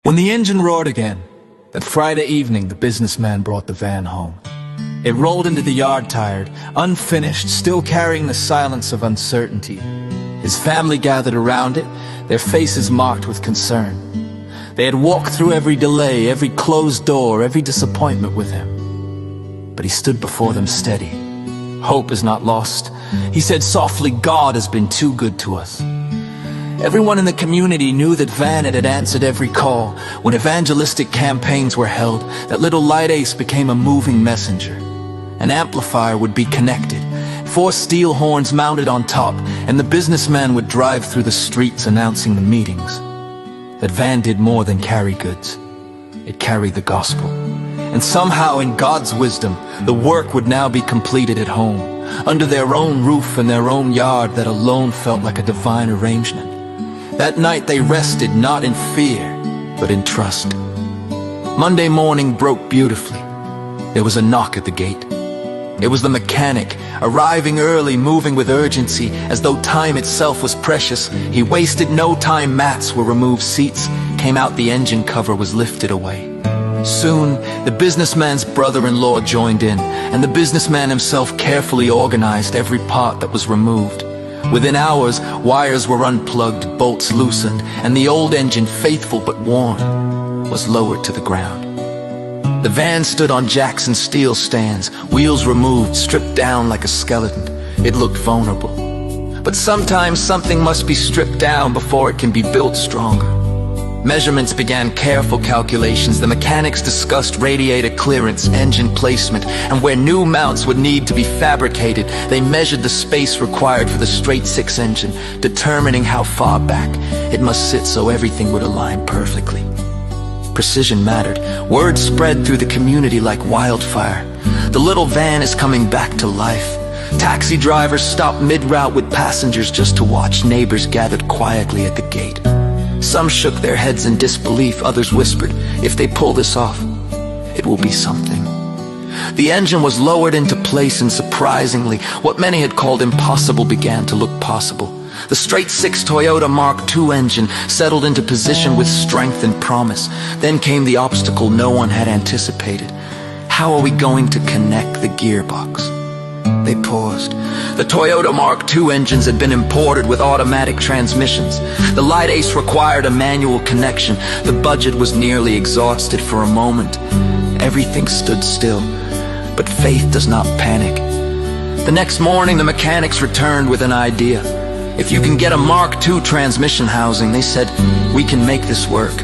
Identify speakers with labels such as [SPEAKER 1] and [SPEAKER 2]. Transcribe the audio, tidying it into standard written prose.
[SPEAKER 1] When the engine roared again, that Friday evening the businessman brought the van home. It rolled into the yard tired, unfinished, still carrying the silence of uncertainty. His family gathered around it, their faces marked with concern. They had walked through every delay, every closed door, every disappointment with him. But he stood before them steady. Hope is not lost. He said softly, God has been too good to us. Everyone in the community knew that Van had answered every call. When evangelistic campaigns were held, that little light ace became a moving messenger. An amplifier would be connected, 4 steel horns mounted on top, and the businessman would drive through the streets announcing the meetings. That van did more than carry goods. It carried the gospel. And somehow, in God's wisdom, the work would now be completed at home, under their own roof and their own yard that alone felt like a divine arrangement. That night they rested not in fear, but in trust. Monday morning broke beautifully. There was a knock at the gate. It was the mechanic, arriving early, moving with urgency, as though time itself was precious. He wasted no time. Mats were removed, seats came out, the engine cover was lifted away. Soon, the businessman's brother-in-law joined in, and the businessman himself carefully organized every part that was removed. Within hours, wires were unplugged, bolts loosened, and the old engine, faithful but worn, was lowered to the ground. The van stood on jacks and steel stands, wheels removed, stripped down like a skeleton. It looked vulnerable. But sometimes something must be stripped down before it can be built stronger. Measurements began, careful calculations. The mechanics discussed radiator clearance, engine placement, and where new mounts would need to be fabricated. They measured the space required for the straight 6 engine, determining how far back it must sit so everything would align perfectly. Precision mattered. Word spread through the community like wildfire. The little van is coming back to life. Taxi drivers stopped mid-route with passengers just to watch. Neighbors gathered quietly at the gate. Some shook their heads in disbelief, others whispered, if they pull this off, it will be something. The engine was lowered into place, and surprisingly, what many had called impossible began to look possible. The straight 6 Toyota Mark II engine settled into position with strength and promise. Then came the obstacle no one had anticipated. How are we going to connect the gearbox? They paused. The Toyota Mark II engines had been imported with automatic transmissions. The light ace required a manual connection. The budget was nearly exhausted. For a moment, everything stood still. But faith does not panic. The next morning, the mechanics returned with an idea. If you can get a Mark II transmission housing, they said, we can make this work.